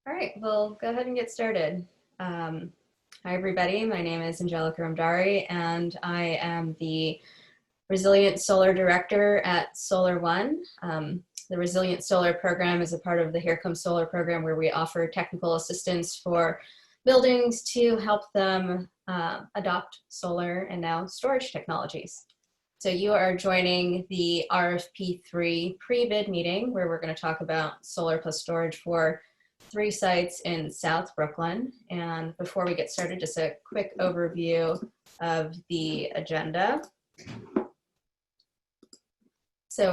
All right, we'll go ahead and get started. Hi, everybody. My name is Angelica Ramdari, and I am the Resilient Solar Director at Solar One. The Resilient Solar program is a part of the Here Comes Solar program, where we offer technical assistance for buildings to help them adopt solar and now storage technologies. So you are joining the RFP 3 pre-bid meeting, where we're going to talk about solar plus storage for 3 sites in South Brooklyn. And before we get started, just a quick overview of the agenda. So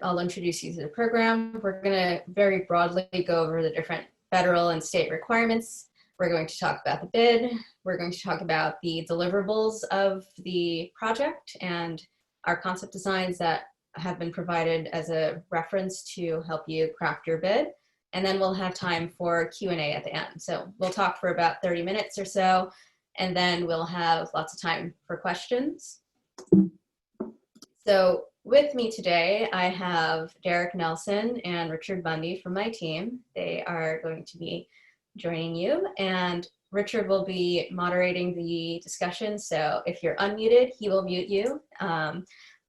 I'll introduce you to the program. We're gonna very broadly go over the different federal and state requirements. We're going to talk about the bid. We're going to talk about the deliverables of the project and our concept designs that have been provided as a reference to help you craft your bid. And then we'll have time for Q&A at the end. So we'll talk for about 30 minutes or so, and then we'll have lots of time for questions. So with me today, I have Derek Nelson and Richard Bundy from my team. They are going to be joining you, and Richard will be moderating the discussion. So if you're unmuted, he will mute you.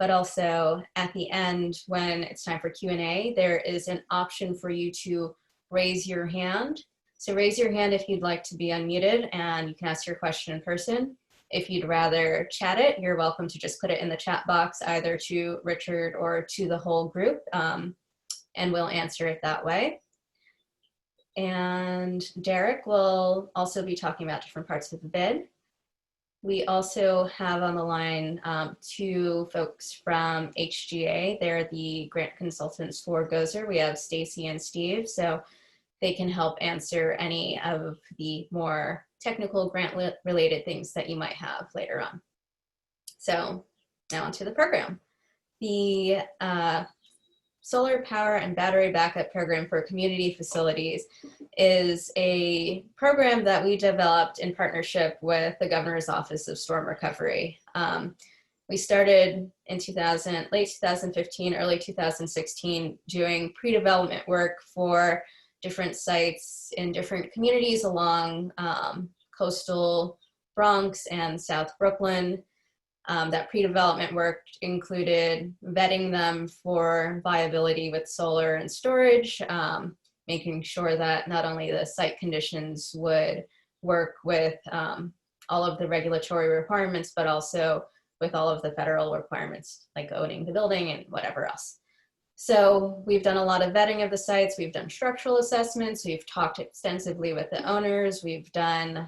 But also at the end, when it's time for Q&A, there is an option for you to raise your hand. So raise your hand if you'd like to be unmuted, and you can ask your question in person. If you'd rather chat it, you're welcome to just put it in the chat box, either to Richard or to the whole group, and we'll answer it that way. And Derek will also be talking about different parts of the bid. We also have on the line 2 folks from HGA. They're the grant consultants for Gozer. We have Stacy and Steve, so they can help answer any of the more technical grant-related things that you might have later on. So now onto the program. The Solar Power and Battery Backup Program for Community Facilities is a program that we developed in partnership with the Governor's Office of Storm Recovery. We started in late 2015, early 2016, doing pre-development work for different sites in different communities along coastal Bronx and South Brooklyn. That pre-development work included vetting them for viability with solar and storage, making sure that not only the site conditions would work with all of the regulatory requirements, but also with all of the federal requirements, like owning the building and whatever else. So we've done a lot of vetting of the sites. We've done structural assessments. We've talked extensively with the owners. We've done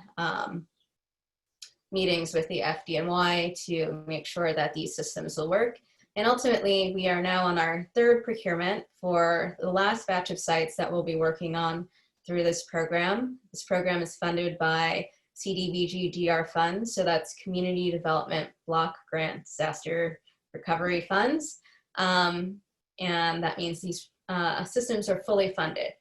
meetings with the FDNY to make sure that these systems will work. And ultimately, we are now on our 3rd procurement for the last batch of sites that we'll be working on through this program. This program is funded by CDBG DR funds, so that's Community Development Block Grant Disaster Recovery Funds. And that means these systems are fully funded.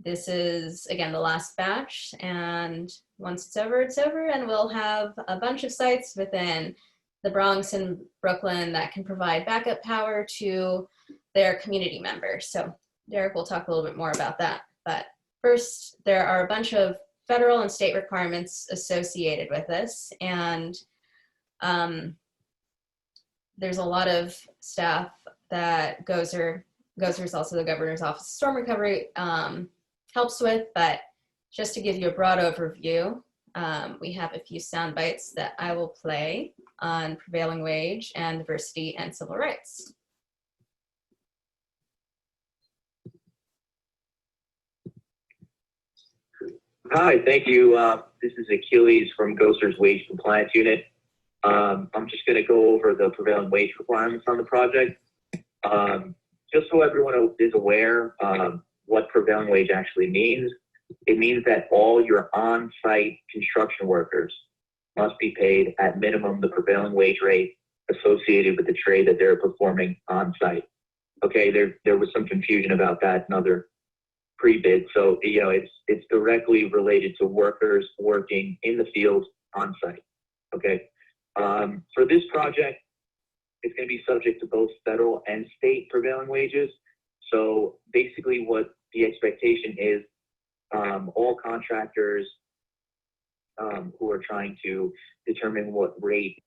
This is, again, the last batch, and once it's over, and we'll have a bunch of sites within the Bronx and Brooklyn that can provide backup power to their community members. So Derek will talk a little bit more about that. But first, there are a bunch of federal and state requirements associated with this, and there's a lot of staff that Gozer is also the Governor's Office of Storm Recovery, helps with, but just to give you a broad overview, we have a few sound bites that I will play on prevailing wage and diversity and civil rights. Hi, thank you. This is Achilles from Gozer's Wage Compliance Unit. I'm just going to go over the prevailing wage requirements on the project. Just so everyone is aware what prevailing wage actually means, it means that all your on-site construction workers must be paid at minimum the prevailing wage rate associated with the trade that they're performing on-site. Okay, there was some confusion about that in other pre-bid. So, it's directly related to workers working in the field on-site. Okay, for this project, it's going to be subject to both federal and state prevailing wages. So basically what the expectation is all contractors who are trying to determine what rate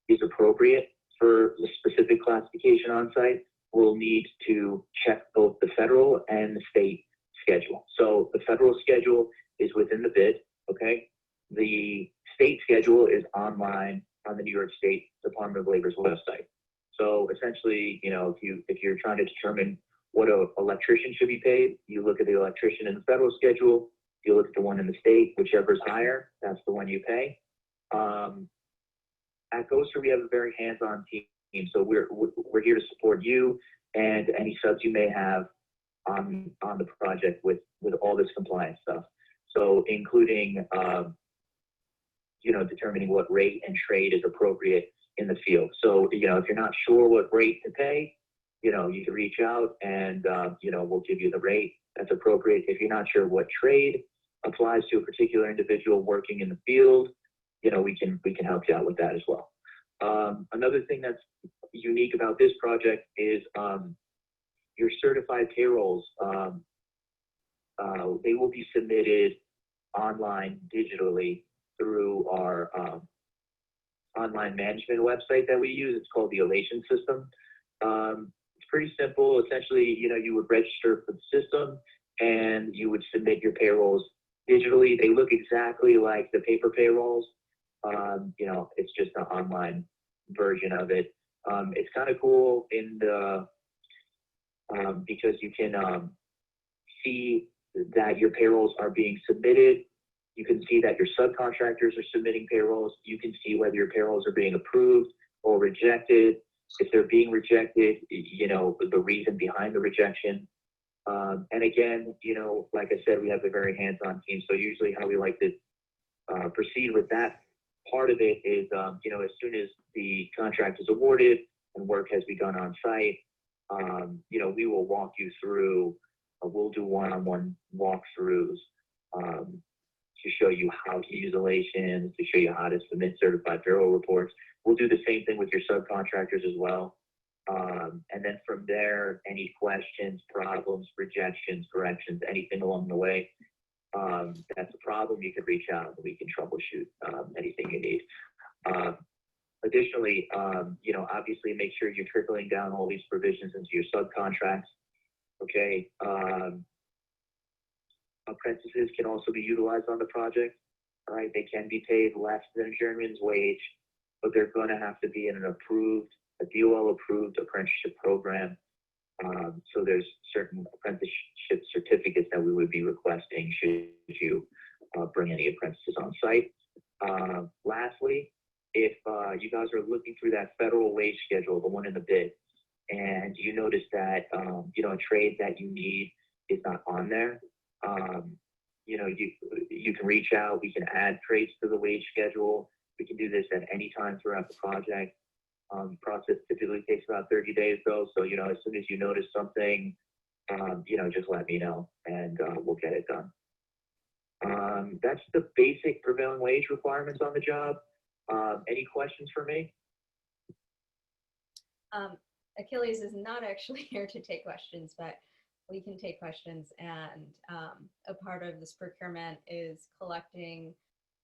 is appropriate for the specific classification on site will need to check both the federal and the state schedule. So the federal schedule is within the bid, okay? The state schedule is online on the New York State Department of Labor's website. So essentially, you know, if you're trying to determine what an electrician should be paid, you look at the electrician in the federal schedule, you look at the one in the state, whichever's higher, that's the one you pay. At Ghoster, we have a very hands-on team, so we're here to support you and any subs you may have on the project with all this compliance stuff. So including, you know, determining what rate and trade is appropriate in the field. So, you know, if you're not sure what rate to pay, you know, you can reach out and, you know, we'll give you the rate that's appropriate. If you're not sure what trade applies to a particular individual working in the field, you know, we can help you out with that as well. Another thing that's unique about this project is your certified payrolls. They will be submitted online digitally through our online management website that we use. It's called the Elation system. It's pretty simple. Essentially, you know, you would register for the system and you would submit your payrolls digitally. They look exactly like the paper payrolls. You know, it's just an online version of it. It's kind of cool in the because you can see that your payrolls are being submitted. You can see that your subcontractors are submitting payrolls. You can see whether your payrolls are being approved or rejected. If they're being rejected, you know, the reason behind the rejection. And again, you know, like I said, we have a very hands-on team. So usually how we like to proceed with that part of it is, you know, as soon as the contract is awarded and work has begun on site, you know, we will walk you through, we'll do one-on-one walkthroughs to show you how to use Elation, to show you how to submit certified payroll reports. We'll do the same thing with your subcontractors as well. And then from there, any questions, problems, rejections, corrections, anything along the way, that's a problem, you can reach out and we can troubleshoot anything you need. Additionally, you know, obviously make sure you're trickling down all these provisions into your subcontracts. Okay. Apprentices can also be utilized on the project. All right. They can be paid less than a journeyman's wage, but they're going to have to be in a DOL approved apprenticeship program. So there's certain apprenticeship certificates that we would be requesting should you bring any apprentices on site. Lastly, if you guys are looking through that federal wage schedule, the one in the bid, and you notice that, you know, a trade that you need is not on there, you know, you can reach out, we can add trades to the wage schedule. We can do this at any time throughout the project. Process typically takes about 30 days though. So, you know, as soon as you notice something, you know, just let me know and we'll get it done. That's the basic prevailing wage requirements on the job. Any questions for me? Achilles is not actually here to take questions, but we can take questions, and a part of this procurement is collecting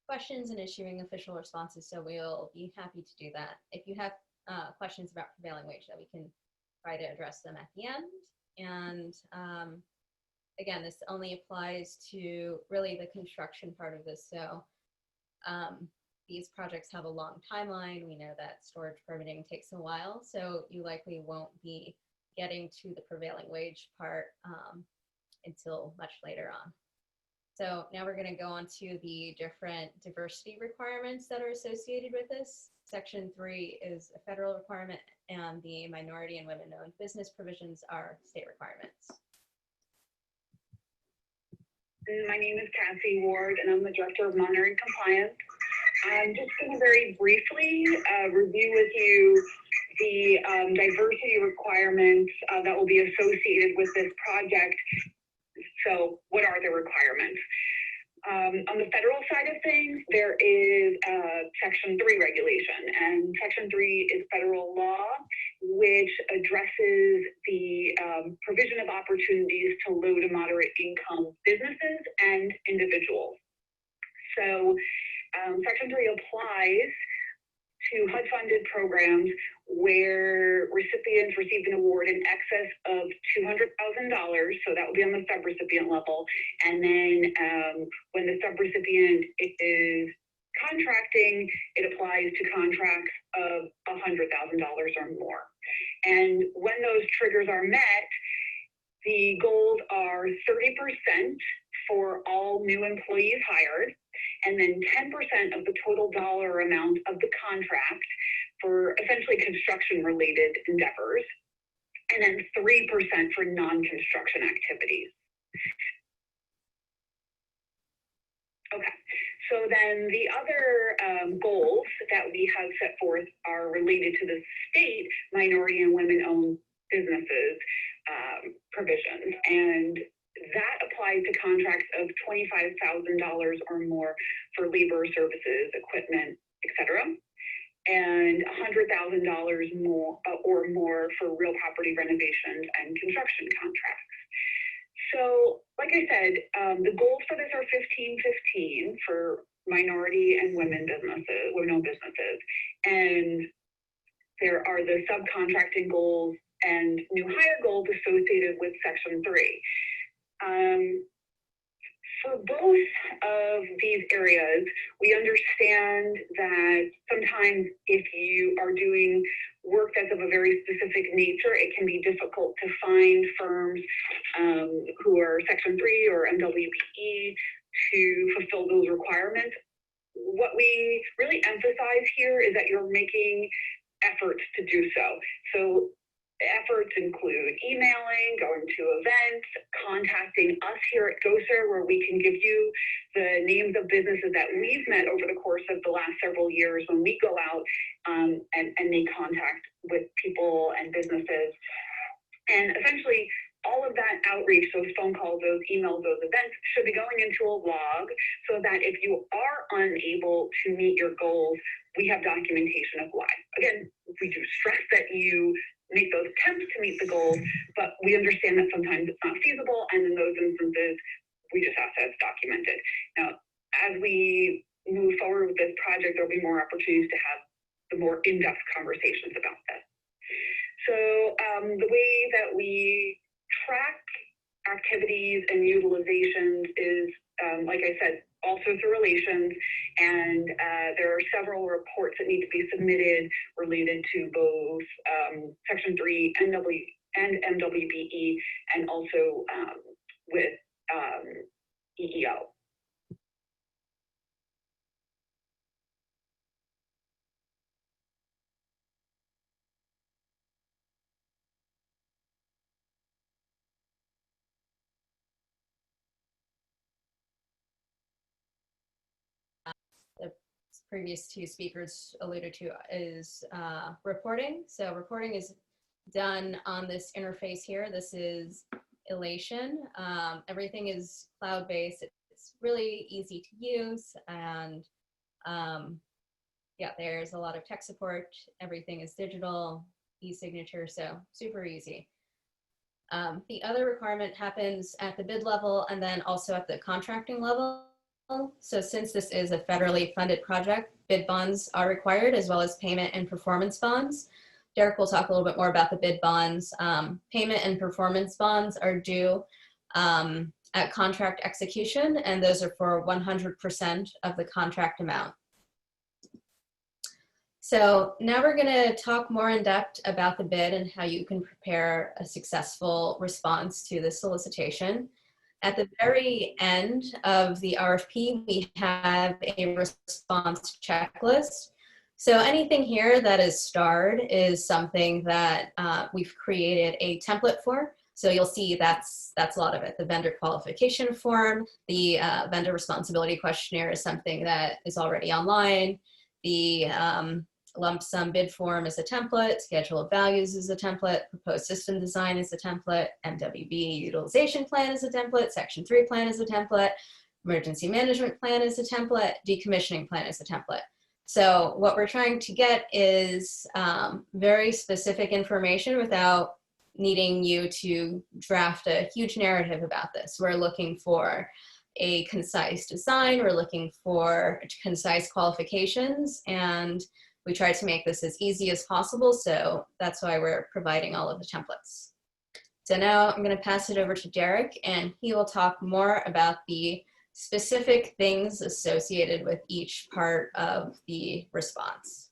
questions and issuing official responses, so we'll be happy to do that. If you have questions about prevailing wage, that we can try to address them at the end. And again, this only applies to really the construction part of this. So these projects have a long timeline. We know that storage permitting takes a while, so you likely won't be getting to the prevailing wage part until much later on. So now we're going to go on to the different diversity requirements that are associated with this. Section 3 is a federal requirement, and the minority and women-owned business provisions are state requirements. My name is Cassie Ward, and I'm the Director of Monitoring Compliance. I'm just going to very briefly review with you the diversity requirements that will be associated with this project. So what are the requirements? On the federal side of things, there is Section 3 regulation, and Section 3 is federal law, which addresses the provision of opportunities to low to moderate income businesses and and individuals. So Section 3 applies to HUD-funded programs where recipients receive an award in excess of $200,000, so that would be on the subrecipient level, and then when the subrecipient is contracting, it applies to contracts of $100,000 or more. And when those triggers are met, the goals are 30% for all new employees hired, and then 10% of the total dollar amount of the contract for essentially construction-related endeavors, and then 3% for non-construction activities. Okay, so then the other goals that we have set forth are related to the state minority and women-owned businesses provisions, and that applies to contracts of $25,000 or more for labor, services, equipment, etc., and $100,000 more or more for real property renovations and construction contracts. So, like I said, the goals for this are 15-15 for minority and women-owned businesses, and there are the subcontracting goals and new hire goals associated with Section 3. For both of these areas, we understand that sometimes if you are doing work that's of a very specific nature, it can be difficult to find firms who are Section 3 or MWBE to fulfill those requirements. What we really emphasize here is that you're making efforts to do so. So efforts include emailing, going to events, contacting us here at GOSER, where we can give you the names of businesses that we've met over the course of the last several years when we go out and make contact with people and businesses. And essentially, all of that outreach, those phone calls, those emails, those events should be going into a log so that if you are unable to meet your goals, we have documentation of why. Again, we do stress that you make those attempts to meet the goals, but we understand that sometimes it's not feasible, and in those instances, we just have to have it documented. Now, as we move forward with this project, there'll be more opportunities to have the more in-depth conversations about this. So the way that we track activities and utilizations is, like I said, also through relations, and there are several reports that need to be submitted related to both Section 3 and MWBE, and also with EEO. The previous two speakers alluded to is reporting. So reporting is done on this interface here. This is Elation. Everything is cloud-based. It's really easy to use, and yeah, there's a lot of tech support. Everything is digital, e-signature, so super easy. The other requirement happens at the bid level and then also at the contracting level. So since this is a federally funded project, bid bonds are required, as well as payment and performance bonds. Derek will talk a little bit more about the bid bonds. Payment and performance bonds are due at contract execution, and those are for 100% of the contract amount. So now we're going to talk more in depth about the bid and how you can prepare a successful response to the solicitation. At the very end of the RFP, we have a response checklist. So anything here that is starred is something that we've created a template for. So you'll see that's a lot of it. The vendor qualification form, the vendor responsibility questionnaire is something that is already online. The lump sum bid form is a template, schedule of values is a template, proposed system design is a template, MWB utilization plan is a template, Section 3 plan is a template, emergency management plan is a template, decommissioning plan is a template. So what we're trying to get is very specific information without needing you to draft a huge narrative about this. We're looking for a concise design. We're looking for concise qualifications, and we try to make this as easy as possible. So that's why we're providing all of the templates. So now I'm going to pass it over to Derek, and he will talk more about the specific things associated with each part of the response.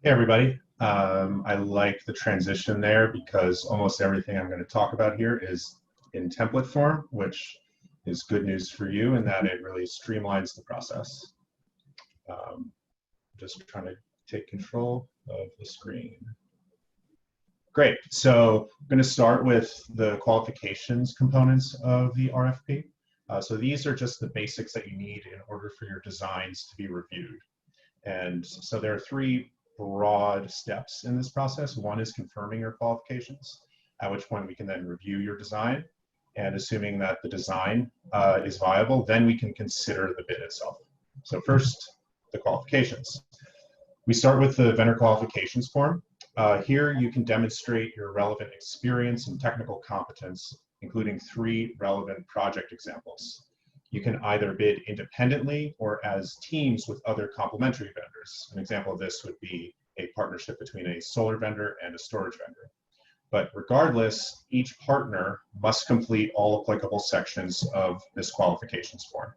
Hey, everybody. I like the transition there because almost everything I'm going to talk about here is in template form, which is good news for you in that it really streamlines the process. Just trying to take control of the screen. Great. So I'm going to start with the qualifications components of the RFP. So these are just the basics that you need in order for your designs to be reviewed. And so there are three broad steps in this process. One is confirming your qualifications, at which point we can then review your design. And assuming that the design is viable, then we can consider the bid itself. So first, the qualifications. We start with the vendor qualifications form. Here you can demonstrate your relevant experience and technical competence, including 3 relevant project examples. You can either bid independently or as teams with other complementary vendors. An example of this would be a partnership between a solar vendor and a storage vendor. But regardless, each partner must complete all applicable sections of this qualifications form.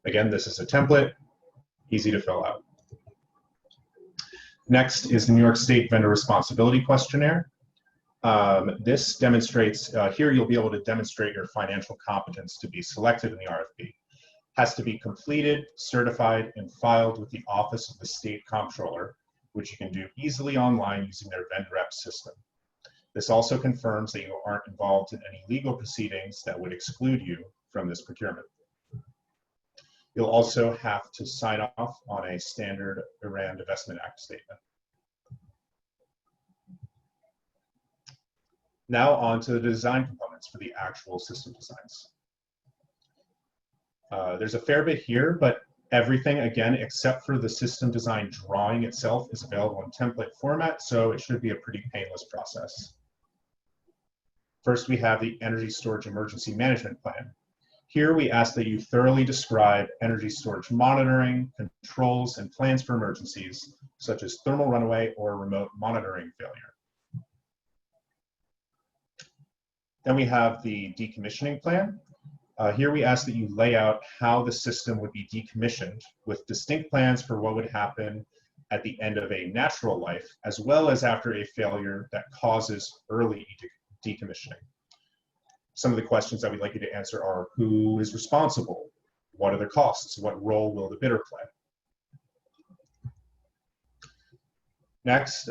Again, this is a template, easy to fill out. Next is the New York State Vendor Responsibility Questionnaire. This demonstrates, here you'll be able to demonstrate your financial competence to be selected in the RFP. Has to be completed, certified, and filed with the Office of the State Comptroller, which you can do easily online using their VendRep system. This also confirms that you aren't involved in any legal proceedings that would exclude you from this procurement. You'll also have to sign off on a standard Iran Divestment Act statement. Now on to the design components for the actual system designs. There's a fair bit here, but everything, again, except for the system design drawing itself, is available in template format, so it should be a pretty painless process. First, we have the Energy Storage Emergency Management Plan. Here we ask that you thoroughly describe energy storage monitoring, controls, and plans for emergencies, such as thermal runaway or remote monitoring failure. Then we have the decommissioning plan. Here we ask that you lay out how the system would be decommissioned with distinct plans for what would happen at the end of a natural life, as well as after a failure that causes early decommissioning. Some of the questions that we'd like you to answer are: who is responsible? What are the costs? What role will the bidder play? Next,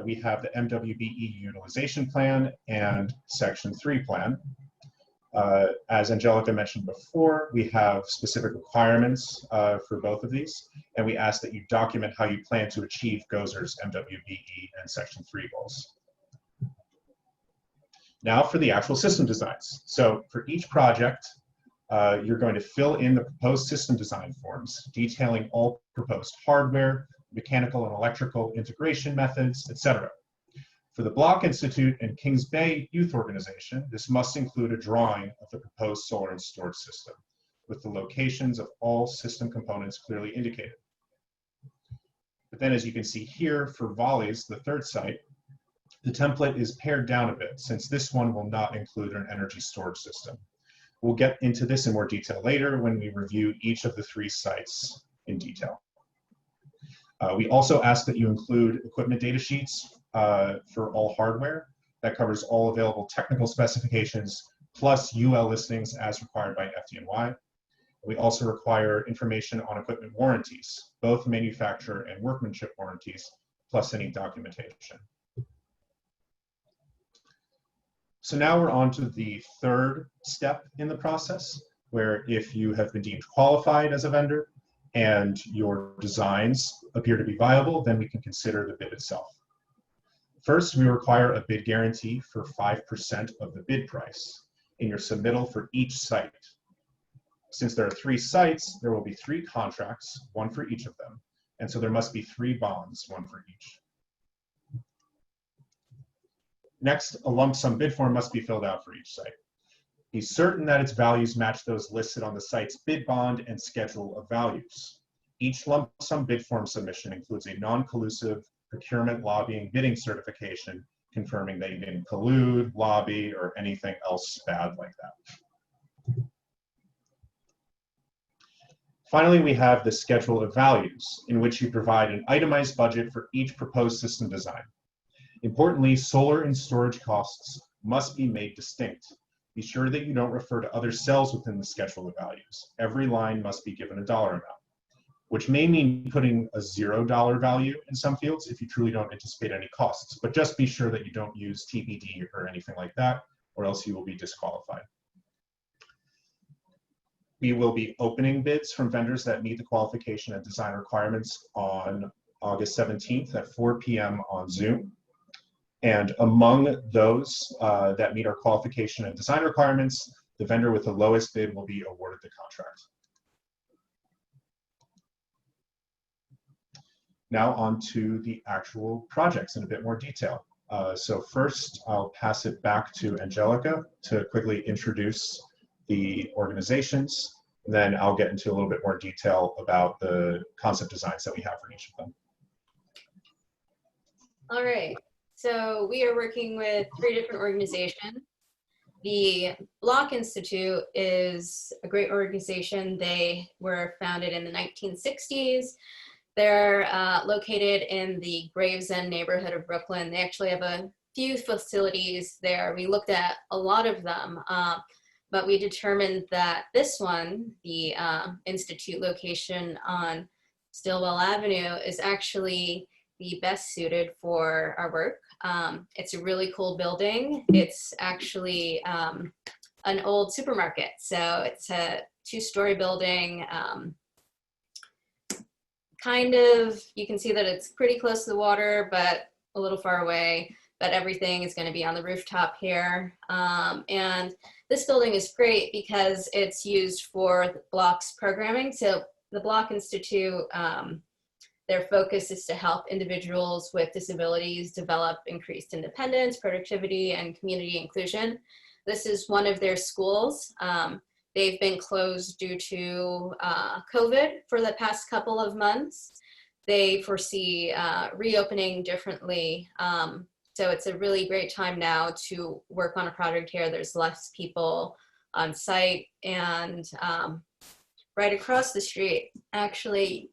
we have the MWBE utilization plan and Section 3 plan. As Angelica mentioned before, we have specific requirements for both of these, and we ask that you document how you plan to achieve GOZR's MWBE and Section 3 goals. Now for the actual system designs. So for each project, you're going to fill in the proposed system design forms, detailing all proposed hardware, mechanical and electrical integration methods, etc. For the Block Institute and Kings Bay Youth Organization, this must include a drawing of the proposed solar and storage system, with the locations of all system components clearly indicated. But then, as you can see here, for Volleys, the third site, the template is pared down a bit, since this one will not include an energy storage system. We'll get into this in more detail later when we review each of the 3 sites in detail. We also ask that you include equipment data sheets for all hardware. That covers all available technical specifications, plus UL listings as required by FDNY. We also require information on equipment warranties, both manufacturer and workmanship warranties, plus any documentation. So now we're on to the third step in the process, where if you have been deemed qualified as a vendor and your designs appear to be viable, then we can consider the bid itself. First, we require a bid guarantee for 5% of the bid price in your submittal for each site. Since there are 3 sites, there will be 3 contracts, 1 for each of them. And so there must be 3 bonds, 1 for each. Next, a lump sum bid form must be filled out for each site. Be certain that its values match those listed on the site's bid bond and schedule of values. Each lump sum bid form submission includes a non-collusive procurement lobbying bidding certification confirming that you didn't collude, lobby, or anything else bad like that. Finally, we have the schedule of values, in which you provide an itemized budget for each proposed system design. Importantly, solar and storage costs must be made distinct. Be sure that you don't refer to other cells within the schedule of values. Every line must be given a dollar amount, which may mean putting a $0 value in some fields if you truly don't anticipate any costs. But just be sure that you don't use TBD or anything like that, or else you will be disqualified. We will be opening bids from vendors that meet the qualification and design requirements on August 17th at 4 p.m. on Zoom. And among those that meet our qualification and design requirements, the vendor with the lowest bid will be awarded the contract. Now on to the actual projects in a bit more detail. So first, I'll pass it back to Angelica to quickly introduce the organizations. And then I'll get into a little bit more detail about the concept designs that we have for each of them. All right, so we are working with 3 different organizations. The Block Institute is a great organization. They were founded in the 1960s. They're located in the Gravesend neighborhood of Brooklyn. They actually have a few facilities there. We looked at a lot of them, but we determined that this one, the Institute location on Stillwell Avenue, is actually the best suited for our work. It's a really cool building. It's actually an old supermarket. So it's a 2-story building. Kind of, you can see that it's pretty close to the water, but a little far away, but everything is going to be on the rooftop here. And this building is great because it's used for Block's programming. So the Block Institute, their focus is to help individuals with disabilities develop increased independence, productivity, and community inclusion. This is one of their schools. They've been closed due to COVID for the past couple of months. They foresee reopening differently. So it's a really great time now to work on a project here. There's less people on site, and right across the street, actually,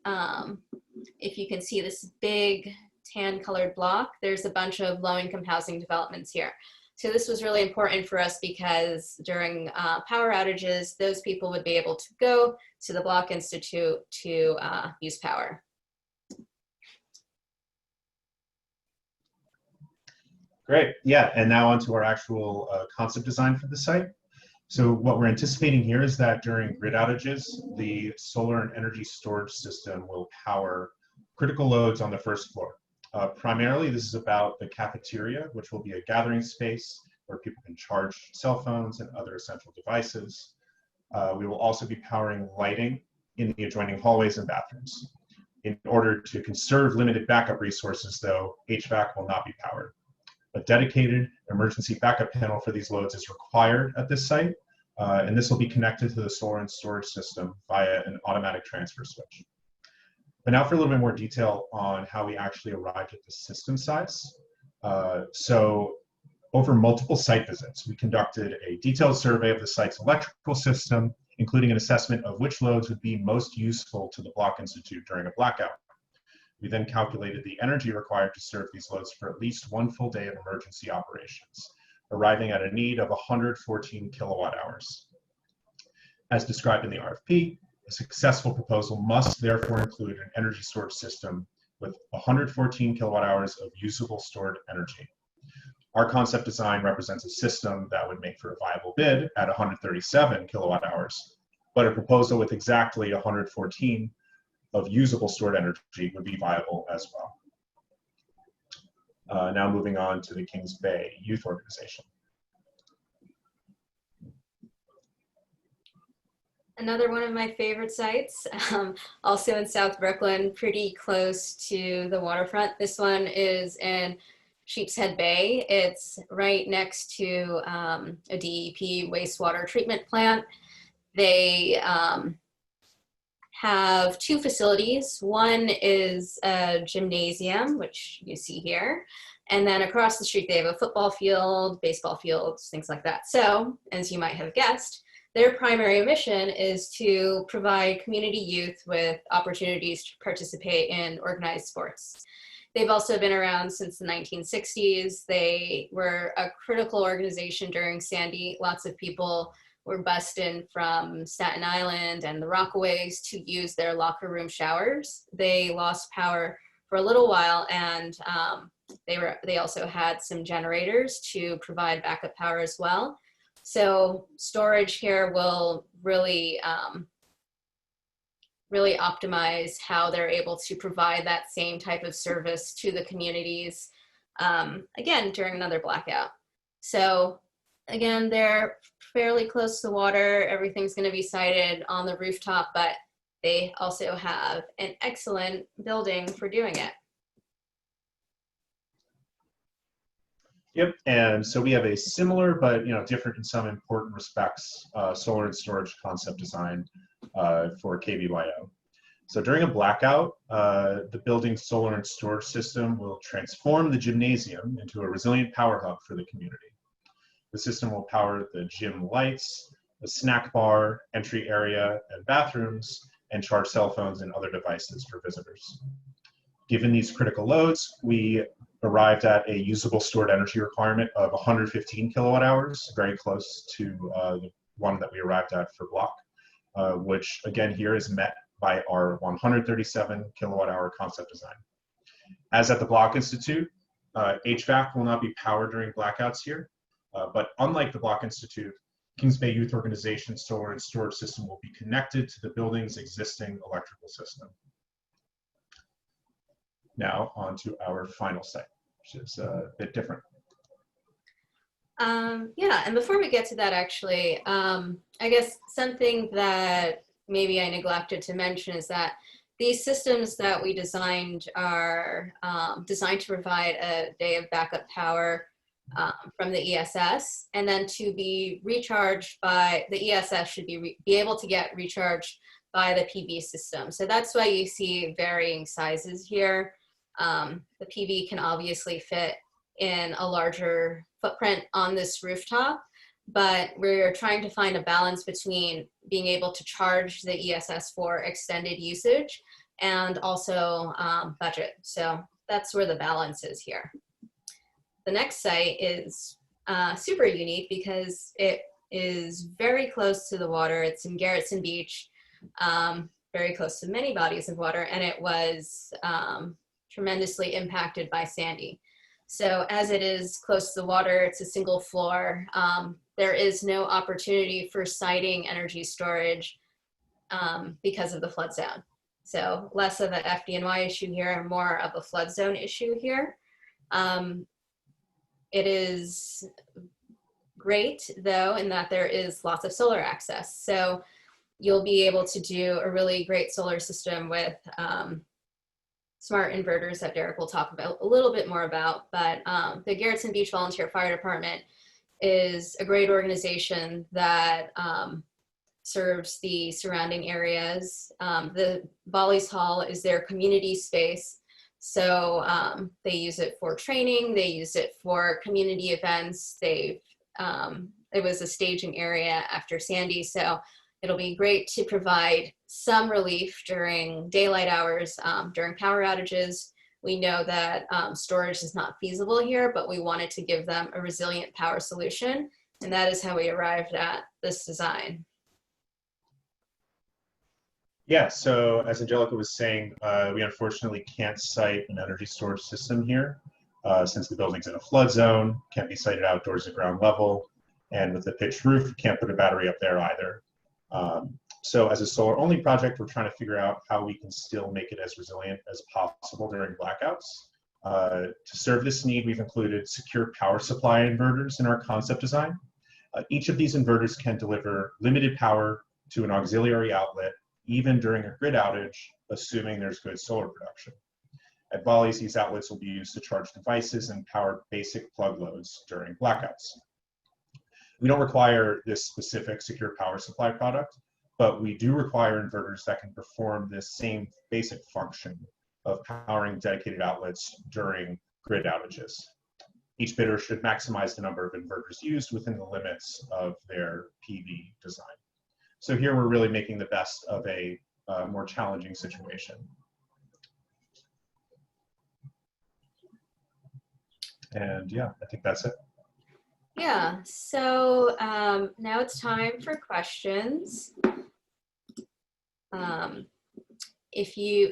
if you can see this big tan colored block, there's a bunch of low-income housing developments here. So this was really important for us because during power outages, those people would be able to go to the Block Institute to use power. Great, yeah, and now onto our actual concept design for the site. So what we're anticipating here is that during grid outages, the solar and energy storage system will power critical loads on the first floor. Primarily, this is about the cafeteria, which will be a gathering space where people can charge cell phones and other essential devices. We will also be powering lighting in the adjoining hallways and bathrooms. In order to conserve limited backup resources, though, HVAC will not be powered. A dedicated emergency backup panel for these loads is required at this site, and this will be connected to the solar and storage system via an automatic transfer switch. But now for a little bit more detail on how we actually arrived at the system size. So over multiple site visits, we conducted a detailed survey of the site's electrical system, including an assessment of which loads would be most useful to the Block Institute during a blackout. We then calculated the energy required to serve these loads for at least 1 full day of emergency operations, arriving at a need of 114 kilowatt hours. As described in the RFP, a successful proposal must therefore include an energy storage system with 114 kilowatt hours of usable stored energy. Our concept design represents a system that would make for a viable bid at 137 kilowatt hours, but a proposal with exactly 114 of usable stored energy would be viable as well. Now moving on to the Kings Bay Youth Organization. Another one of my favorite sites, also in South Brooklyn, pretty close to the waterfront. This one is in Sheepshead Bay. It's right next to a DEP wastewater treatment plant. They have two facilities. One is a gymnasium, which you see here. And then across the street, they have a football field, baseball fields, things like that. So, as you might have guessed, their primary mission is to provide community youth with opportunities to participate in organized sports. They've also been around since the 1960s. They were a critical organization during Sandy. Lots of people were bussed in from Staten Island and the Rockaways to use their locker room showers. They lost power for a little while, and they also had some generators to provide backup power as well. So storage here will really really optimize how they're able to provide that same type of service to the communities, again, during another blackout. So again, they're fairly close to the water. Everything's going to be sited on the rooftop, but they also have an excellent building for doing it. Yep, and so we have a similar but different in some important respects solar and storage concept design for KBYO. So during a blackout, the building's solar and storage system will transform the gymnasium into a resilient power hub for the community. The system will power the gym lights, the snack bar, entry area, and bathrooms, and charge cell phones and other devices for visitors. Given these critical loads, we arrived at a usable stored energy requirement of 115 kilowatt hours, very close to the one that we arrived at for Block, which again here is met by our 137 kilowatt hour concept design. As at the Block Institute, HVAC will not be powered during blackouts here, but unlike the Block Institute, Kings Bay Youth Organization's solar and storage system will be connected to the building's existing electrical system. Now on to our final site, which is a bit different. Yeah, and before we get to that, actually, I guess something that maybe I neglected to mention is that these systems that we designed are designed to provide a day of backup power from the ESS, and then to be recharged by the ESS should be able to get recharged by the PV system. So that's why you see varying sizes here. The PV can obviously fit in a larger footprint on this rooftop, but we're trying to find a balance between being able to charge the ESS for extended usage and also budget. So that's where the balance is here. The next site is super unique because it is very close to the water. It's in Garrettson Beach, very close to many bodies of water, and it was tremendously impacted by Sandy. So as it is close to the water, it's a single floor. There is no opportunity for siting energy storage because of the flood zone. So less of an FDNY issue here and more of a flood zone issue here. It is great though, in that there is lots of solar access. So you'll be able to do a really great solar system with smart inverters that Derek will talk about a little bit more about, but the Garrettson Beach Volunteer Fire Department is a great organization that serves the surrounding areas. The Bolly's Hall is their community space, so they use it for training, they use it for community events. It was a staging area after Sandy, so it'll be great to provide some relief during daylight hours, during power outages. We know that storage is not feasible here, but we wanted to give them a resilient power solution, and that is how we arrived at this design. Yeah, so as Angelica was saying, we unfortunately can't site an energy storage system here since the building's in a flood zone, can't be sited outdoors at ground level, and with the pitched roof, you can't put a battery up there either. So as a solar only project, we're trying to figure out how we can still make it as resilient as possible during blackouts. To serve this need, we've included secure power supply inverters in our concept design. Each of these inverters can deliver limited power to an auxiliary outlet, even during a grid outage, assuming there's good solar production. At volleys, these outlets will be used to charge devices and power basic plug loads during blackouts. We don't require this specific secure power supply product, but we do require inverters that can perform this same basic function of powering dedicated outlets during grid outages. Each bidder should maximize the number of inverters used within the limits of their PV design. So here we're really making the best of a more challenging situation. And yeah, I think that's it. Yeah, so now it's time for questions.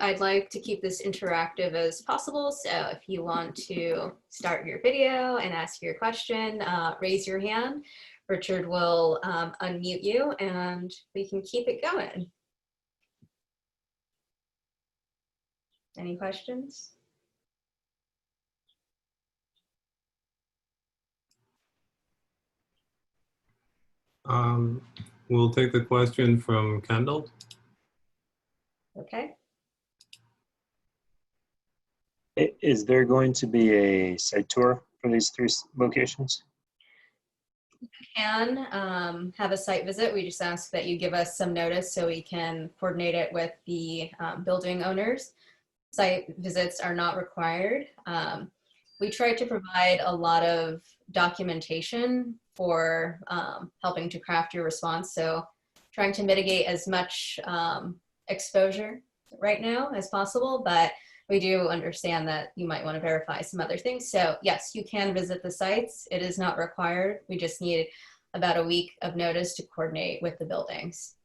I'd like to keep this interactive as possible. So if you want to start your video and ask your question, raise your hand. Richard will unmute you and we can keep it going. Any questions? We'll take the question from Kendall. Okay. Is there going to be a site tour for these 3 locations? Can have a site visit. We just ask that you give us some notice so we can coordinate it with the building owners. Site visits are not required. We try to provide a lot of documentation for helping to craft your response. So trying to mitigate as much exposure right now as possible, but we do understand that you might want to verify some other things. So yes, you can visit the sites. It is not required. We just need about a week of notice to coordinate with the buildings.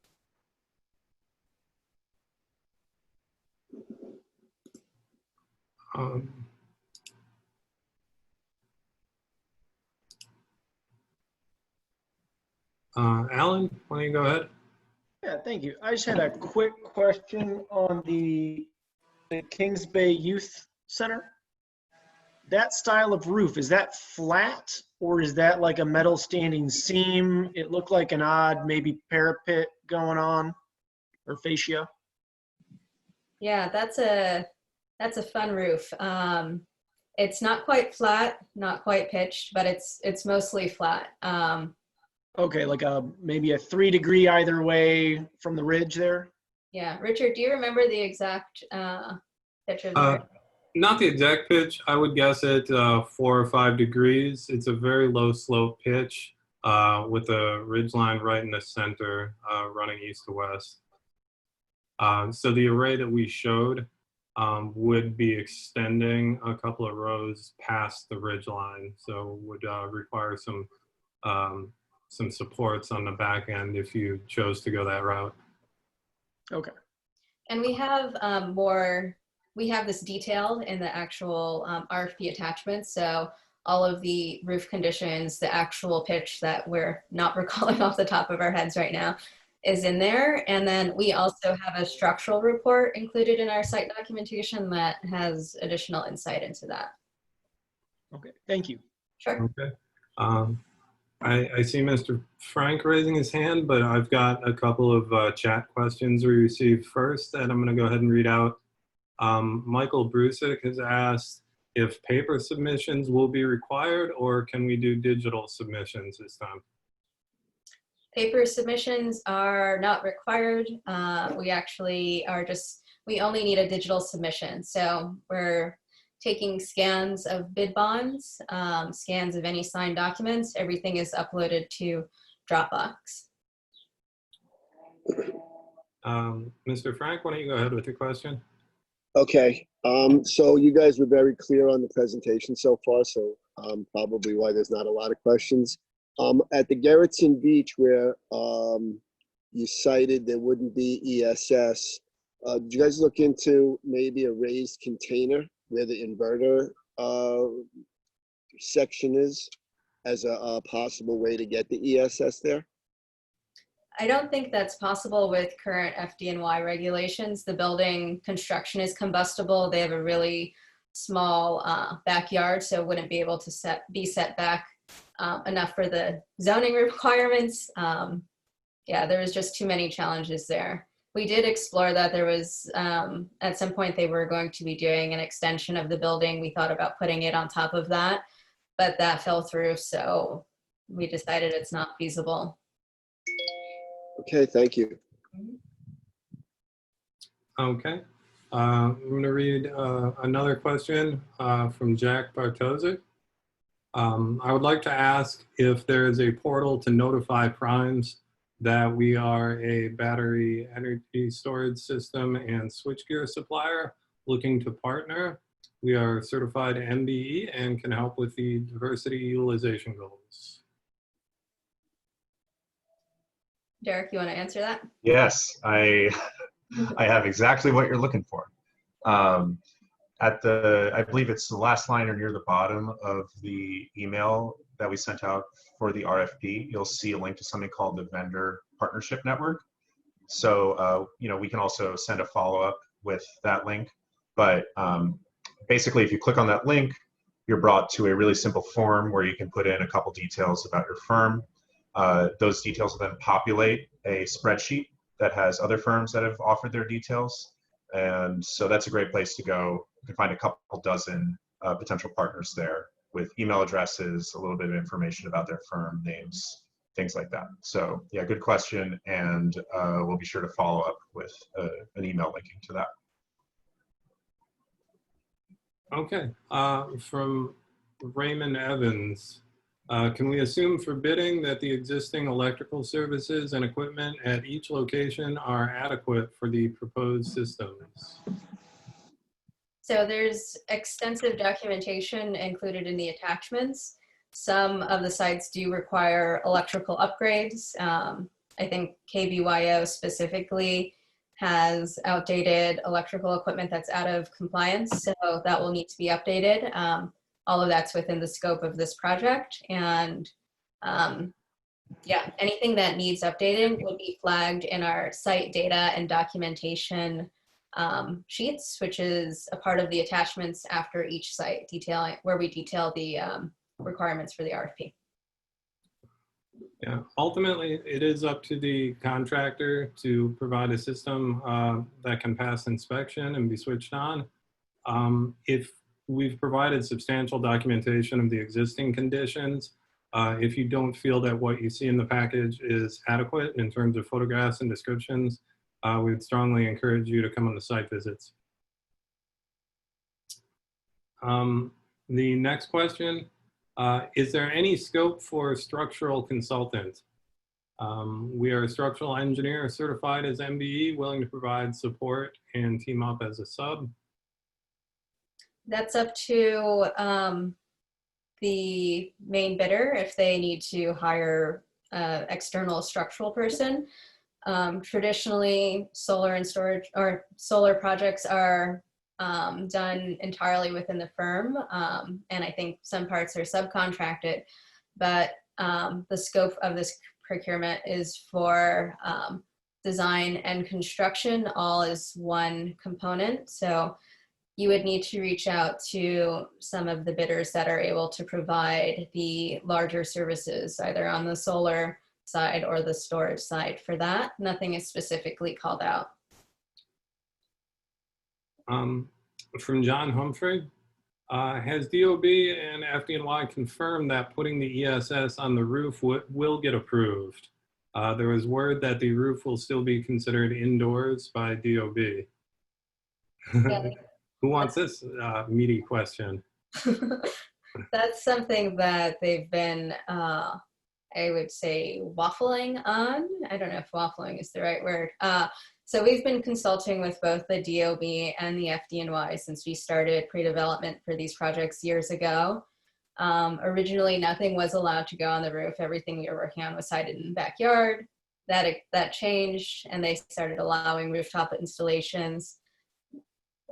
Alan, why don't you go ahead? Yeah, thank you. I just had a quick question on the Kings Bay Youth Center. That style of roof, is that flat or is that like a metal standing seam? It looked like an odd maybe parapet going on or fascia. Yeah, that's a fun roof. It's not quite flat, not quite pitched, but it's mostly flat. Okay, like maybe a 3 degree either way from the ridge there. Yeah, Richard, do you remember the exact pitch of the roof? Not the exact pitch. I would guess it 4 or 5 degrees. It's a very low slope pitch with a ridge line right in the center running east to west. So the array that we showed would be extending a couple of rows past the ridge line. So would require some supports on the back end if you chose to go that route. Okay. And we have we have this detailed in the actual RFP attachment. So all of the roof conditions, the actual pitch that we're not recalling off the top of our heads right now is in there. And then we also have a structural report included in our site documentation that has additional insight into that. Okay, thank you. Sure. Okay. I see Mr. Frank raising his hand, but I've got a couple of chat questions we received first that I'm going to go ahead and read out. Michael Brusick has asked if paper submissions will be required or can we do digital submissions this time? Paper submissions are not required. We actually we only need a digital submission. So we're taking scans of bid bonds, scans of any signed documents. Everything is uploaded to Dropbox. Mr. Frank, why don't you go ahead with your question? Okay, so you guys were very clear on the presentation so far, so probably why there's not a lot of questions. At the Gerritsen Beach where you cited there wouldn't be ESS, did you guys look into maybe a raised container where the inverter section is as a possible way to get the ESS there? I don't think that's possible with current FDNY regulations. The building construction is combustible. They have a really small backyard, so it wouldn't be able to be set back enough for the zoning requirements. Yeah, there was just too many challenges there. We did explore that. There was, at some point they were going to be doing an extension of the building. We thought about putting it on top of that, but that fell through. So we decided it's not feasible. Okay, thank you. Okay. I'm going to read another question from Jack Bartozik. I would like to ask if there is a portal to notify primes that we are a battery energy storage system and switchgear supplier looking to partner. We are certified MBE and can help with the diversity utilization goals. Derek, you want to answer that? Yes, I have exactly what you're looking for. I believe it's the last line or near the bottom of the email that we sent out for the RFP, you'll see a link to something called the Vendor Partnership Network. So, we can also send a follow-up with that link. But basically, if you click on that link, you're brought to a really simple form where you can put in a couple details about your firm. Those details will then populate a spreadsheet that has other firms that have offered their details. And so that's a great place to go. You can find a couple dozen potential partners there with email addresses, a little bit of information about their firm names, things like that. So yeah, good question. And we'll be sure to follow up with an email linking to that. Okay, from Raymond Evans. Can we assume for bidding that the existing electrical services and equipment at each location are adequate for the proposed systems? So there's extensive documentation included in the attachments. Some of the sites do require electrical upgrades. I think KBYO specifically has outdated electrical equipment that's out of compliance, so that will need to be updated. All of that's within the scope of this project. And yeah, anything that needs updating would be flagged in our site data and documentation sheets, which is a part of the attachments after each site detailing, where we detail the requirements for the RFP. Yeah, ultimately, it is up to the contractor to provide a system that can pass inspection and be switched on. If we've provided substantial documentation of the existing conditions, if you don't feel that what you see in the package is adequate in terms of photographs and descriptions, we would strongly encourage you to come on the site visits. The next question, is there any scope for structural consultant? We are a structural engineer certified as MBE, willing to provide support and team up as a sub. That's up to the main bidder if they need to hire an external structural person. Traditionally, solar and storage or solar projects are done entirely within the firm, and I think some parts are subcontracted, but the scope of this procurement is for design and construction all as one component. So you would need to reach out to some of the bidders that are able to provide the larger services, either on the solar side or the storage side. For that, nothing is specifically called out. From John Humphrey, has DOB and FDNY confirmed that putting the ESS on the roof will get approved? There was word that the roof will still be considered indoors by DOB. Yeah. Who wants this meaty question? That's something that they've been, I would say, waffling on. I don't know if waffling is the right word. So we've been consulting with both the DOB and the FDNY since we started pre-development for these projects years ago. Originally, nothing was allowed to go on the roof. Everything we were working on was sited in the backyard. That changed, and they started allowing rooftop installations.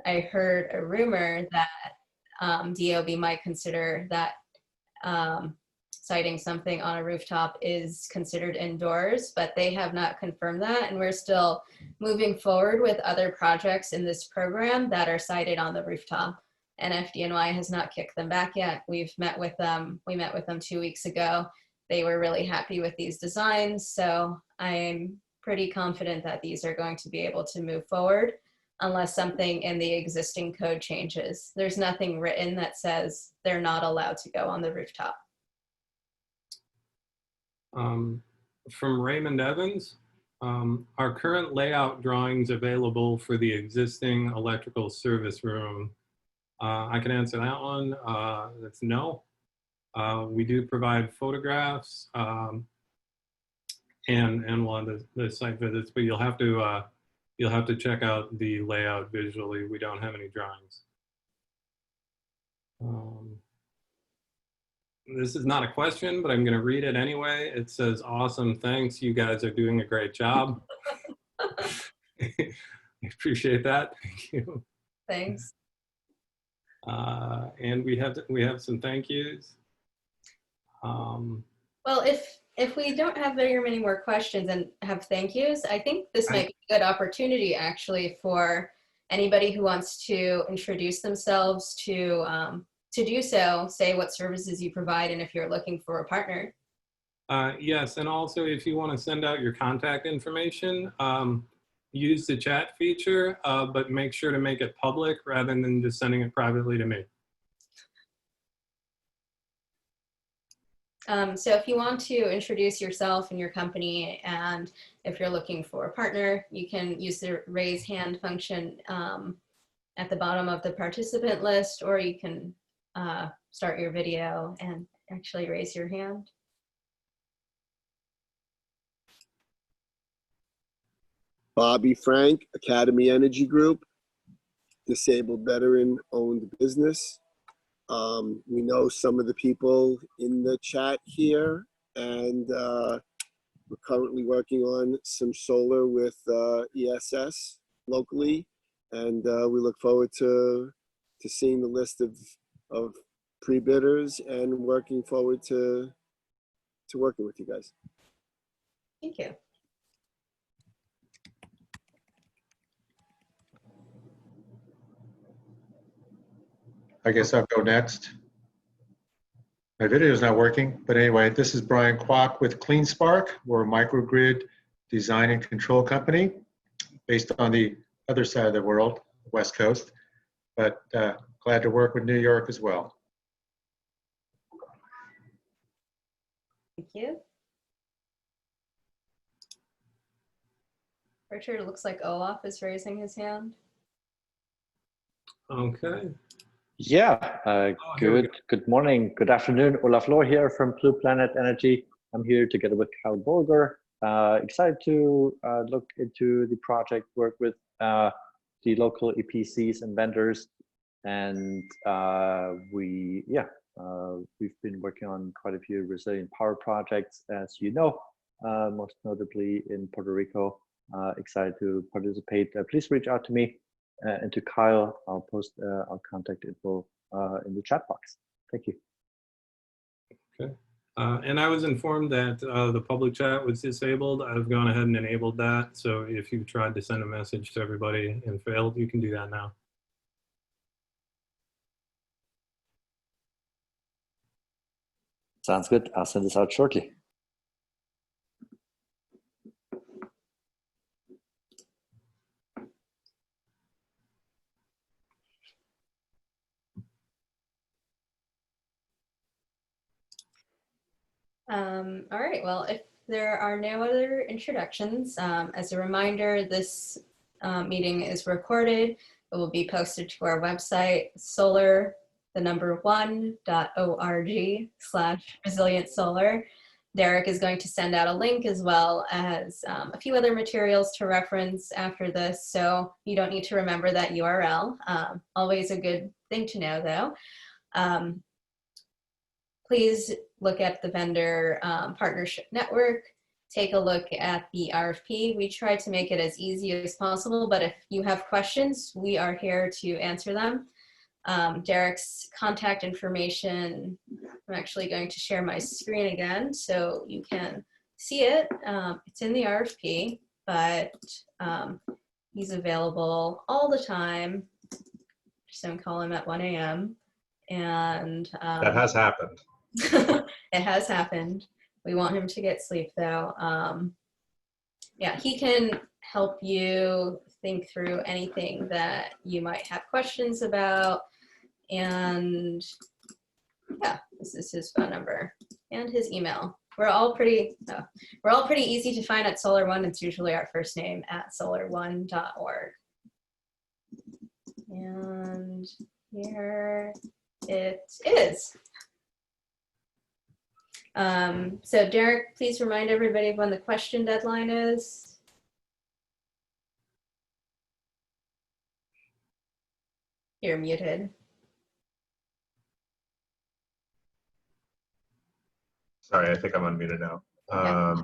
I heard a rumor that DOB might consider that siting something on a rooftop is considered indoors, but they have not confirmed that. And we're still moving forward with other projects in this program that are sited on the rooftop. And FDNY has not kicked them back yet. We've met with them. We met with them 2 weeks ago. They were really happy with these designs. So I'm pretty confident that these are going to be able to move forward unless something in the existing code changes. There's nothing written that says they're not allowed to go on the rooftop. From Raymond Evans, are current layout drawings available for the existing electrical service room? I can answer that one. That's no. We do provide photographs and one of the site visits, but you'll have to check out the layout visually. We don't have any drawings. This is not a question, but I'm going to read it anyway. It says, "Awesome, thanks. You guys are doing a great job." I appreciate that. Thank you. Thanks. And we have some thank yous. Well, if we don't have very many more questions and have thank yous, I think this might be a good opportunity actually for anybody who wants to introduce themselves to do so, say what services you provide and if you're looking for a partner. Yes, and also if you want to send out your contact information, use the chat feature, but make sure to make it public rather than just sending it privately to me. So if you want to introduce yourself and your company, and if you're looking for a partner, you can use the raise hand function at the bottom of the participant list, or you can start your video and actually raise your hand. Bobby Frank, Academy Energy Group, disabled veteran-owned business. We know some of the people in the chat here, and we're currently working on some solar with ESS locally, and we look forward to seeing the list of pre-bidders and working forward to working with you guys. Thank you. I guess I'll go next. My video is not working, but anyway, this is Brian Kwok with CleanSpark. We're a microgrid design and control company based on the other side of the world, West Coast, but glad to work with New York as well. Thank you. Richard, it looks like Olaf is raising his hand. Okay. Yeah, good morning, good afternoon. Olaf Lohr here from Blue Planet Energy. I'm here together with Kyle Bolger. Excited to look into the project, work with the local EPCs and vendors. And we've been working on quite a few resilient power projects, as you know, most notably in Puerto Rico. Excited to participate. Please reach out to me. And to Kyle, I'll post our contact info in the chat box. Thank you. Okay. And I was informed that the public chat was disabled. I've gone ahead and enabled that. So if you tried to send a message to everybody and failed, you can do that now. Sounds good. I'll send this out shortly. All right, well, if there are no other introductions, as a reminder, this meeting is recorded. It will be posted to our website, solar1.org/resilient-solar. Derek is going to send out a link as well as a few other materials to reference after this, so you don't need to remember that URL. Always a good thing to know, though. Please look at the vendor partnership network. Take a look at the RFP. We try to make it as easy as possible, but if you have questions, we are here to answer them. Derek's contact information, I'm actually going to share my screen again so you can see it. It's in the RFP, but he's available all the time. Just don't call him at 1 a.m. And That has happened. it has happened. We want him to get sleep though. yeah, he can help you think through anything that you might have questions about. And yeah, this is his phone number and his email. We're all pretty easy to find at Solar One. It's usually our first name at solar1.org. And here it is. So Derek, please remind everybody of when the question deadline is. You're muted. Sorry, I think I'm unmuted now. Yeah.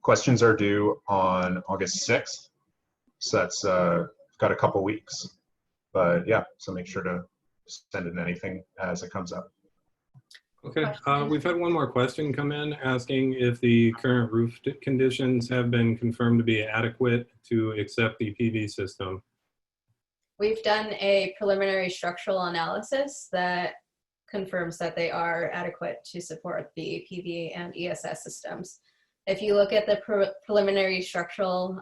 Questions are due on August 6th. So that's got a couple weeks. But yeah, so make sure to send in anything as it comes up. Okay, we've had one more question come in asking if the current roof conditions have been confirmed to be adequate to accept the PV system. We've done a preliminary structural analysis that confirms that they are adequate to support the PV and ESS systems. If you look at the preliminary structural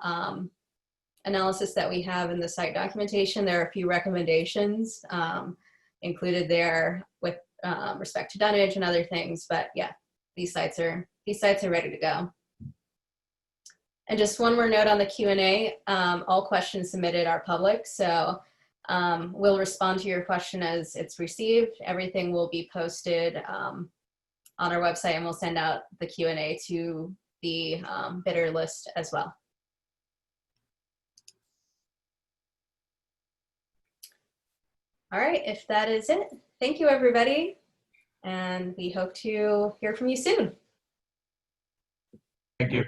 analysis that we have in the site documentation, there are a few recommendations included there with respect to dunnage and other things, but yeah, these sites are ready to go. And just one more note on the Q&A, all questions submitted are public, so we'll respond to your question as it's received. Everything will be posted on our website, and we'll send out the Q&A to the bidder list as well. All right, if that is it, thank you everybody, and we hope to hear from you soon. Thank you.